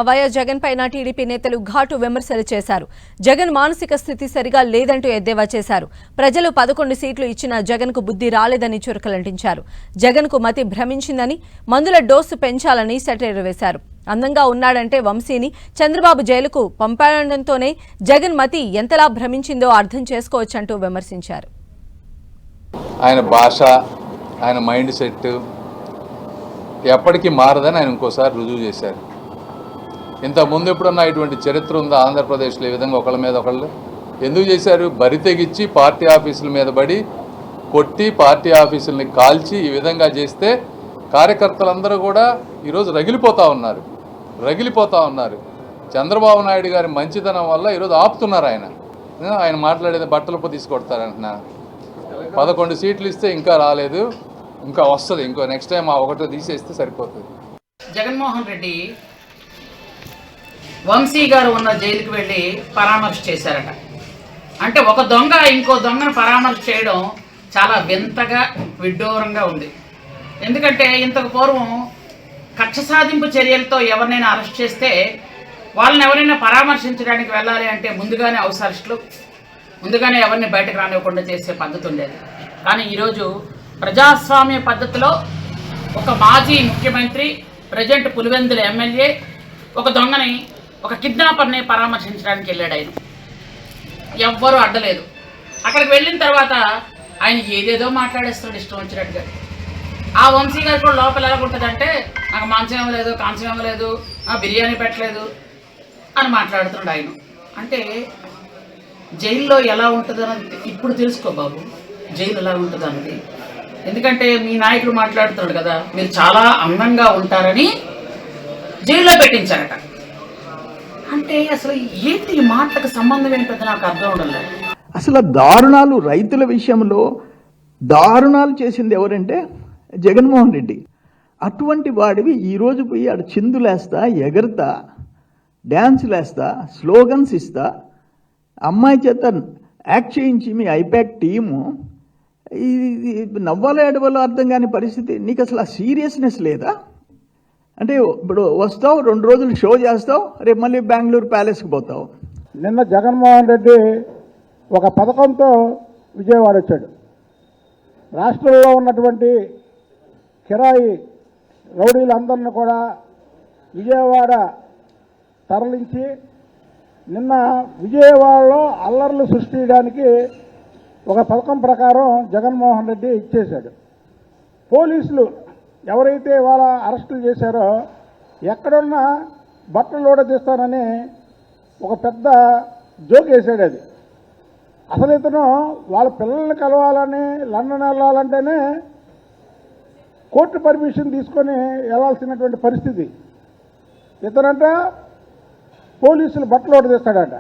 YS Jagan పైన TDP నేతలు ఘాటు విమర్శలు చేశారు. జగన్ మానసిక స్థితి సరిగా లేదంటూ ఎద్దేవా చేశారు. ప్రజలు 11 సీట్లు ఇచ్చిన జగన్ కు బుద్ధి రాలేదని చురకలంటించారు. జగన్ కు మతి భ్రమించిందని, మందుల డోసు పెంచాలని సెటైర్ వేశారు. అందంగా ఉన్నాడంటే వంశీని చంద్రబాబు జైలుకు పంపడంతోనే జగన్ మతి ఎంతలా భ్రమించిందో అర్థం చేసుకోవచ్చంటూ విమర్శించారు. ఆయన భాష, ఆయన మైండ్ సెట్ ఎప్పటికీ మారదని ఆయన ఇంకోసారి రుజువు చేశారు. ఇంతకుముందు ఎప్పుడన్నా ఇటువంటి చరిత్ర ఉందా ఆంధ్రప్రదేశ్లో? ఈ విధంగా ఒకళ్ళ మీద ఒకళ్ళు ఎందుకు చేశారు? బరి తెగించి పార్టీ ఆఫీసుల మీద పడి కొట్టి పార్టీ ఆఫీసుల్ని కాల్చి ఈ విధంగా చేస్తే కార్యకర్తలందరూ కూడా ఈరోజు రగిలిపోతూ ఉన్నారు. చంద్రబాబు నాయుడు గారి మంచితనం వల్ల ఈరోజు ఆపుతున్నారు. ఆయన మాట్లాడేది బట్టలు తీసుకొడతారంటున్నా. 11 సీట్లు ఇస్తే ఇంకా రాలేదు, ఇంకా వస్తుంది, ఇంకో నెక్స్ట్ టైం ఆ ఒకటో తీసేస్తే సరిపోతుంది. జగన్మోహన్ రెడ్డి వంశీ గారు ఉన్న జైలుకి వెళ్ళి పరామర్శ చేశారట. అంటే ఒక దొంగ ఇంకో దొంగను పరామర్శ చేయడం చాలా వింతగా విడ్డూరంగా ఉంది. ఎందుకంటే ఇంతకు పూర్వం కక్ష సాధింపు చర్యలతో ఎవరినైనా అరెస్ట్ చేస్తే వాళ్ళని ఎవరైనా పరామర్శించడానికి వెళ్ళాలి అంటే ముందుగానే హౌస్ అరెస్టులు, ముందుగానే ఎవరిని బయటకు రానివ్వకుండా చేసే పద్ధతి ఉండేది. కానీ ఈరోజు ప్రజాస్వామ్య పద్ధతిలో ఒక మాజీ ముఖ్యమంత్రి, ప్రజెంట్ పులివెందుల ఎమ్మెల్యే ఒక దొంగని, ఒక కిడ్నాపర్ని పరామర్శించడానికి వెళ్ళాడు. ఆయన ఎవ్వరూ అడ్డలేదు. అక్కడికి వెళ్ళిన తర్వాత ఆయన ఏదేదో మాట్లాడేస్తున్నాడు ఇష్టం వచ్చినట్టుగా. ఆ వంశీ గారు కూడా లోపల ఎలా ఉంటుందంటే నాకు మాంసం ఇవ్వలేదు, కాంసం ఇవ్వలేదు, బిర్యానీ పెట్టలేదు అని మాట్లాడుతున్నాడు ఆయన. అంటే జైల్లో ఎలా ఉంటుందన్నది ఇప్పుడు తెలుసుకో బాబు, జైలు ఎలా ఉంటుంది అన్నది. ఎందుకంటే మీ నాయకుడు మాట్లాడుతున్నాడు కదా, మీరు చాలా అందంగా ఉంటారని జైల్లో పెట్టించారట. అంటే అసలు ఏంటి ఈ మాటలకు సంబంధం ఏంటో నాకు అర్థం ఉండదు. అసలు దారుణాలు, రైతుల విషయంలో దారుణాలు చేసింది ఎవరంటే జగన్మోహన్ రెడ్డి. అటువంటి వాడివి ఈరోజు పోయి ఆడ చిందులేస్తా, ఎగరతా, డ్యాన్సులేస్తా, స్లోగన్స్ ఇస్తా, అమ్మాయి చేత యాక్ట్ చేయించి మీ ఐపాక్ టీము ఇది నవ్వాలో ఏడవాలో అర్థం కాని పరిస్థితి. నీకు అసలు ఆ సీరియస్నెస్ లేదా? అంటే ఇప్పుడు వస్తావు, 2 రోజులు షో చేస్తావు, రేపు మళ్ళీ బెంగళూరు ప్యాలెస్కి పోతావు. నిన్న జగన్మోహన్ రెడ్డి ఒక పథకంతో విజయవాడ వచ్చాడు. రాష్ట్రంలో ఉన్నటువంటి కిరాయి రౌడీలందరినీ కూడా విజయవాడ తరలించి నిన్న విజయవాడలో అల్లర్లు సృష్టించడానికి ఒక పథకం ప్రకారం జగన్మోహన్ రెడ్డి ఇచ్చేశాడు. పోలీసులు ఎవరైతే వాళ్ళ అరెస్టులు చేశారో ఎక్కడున్నా బట్టలు తీస్తానని ఒక పెద్ద జోక్ వేసాడు. అది అసలు ఇతను వాళ్ళ పిల్లల్ని కలవాలని లండన్ వెళ్ళాలంటేనే కోర్టు పర్మిషన్ తీసుకొని వెళ్ళాల్సినటువంటి పరిస్థితి. ఇతనంట పోలీసులు బట్టలు తీస్తాడట.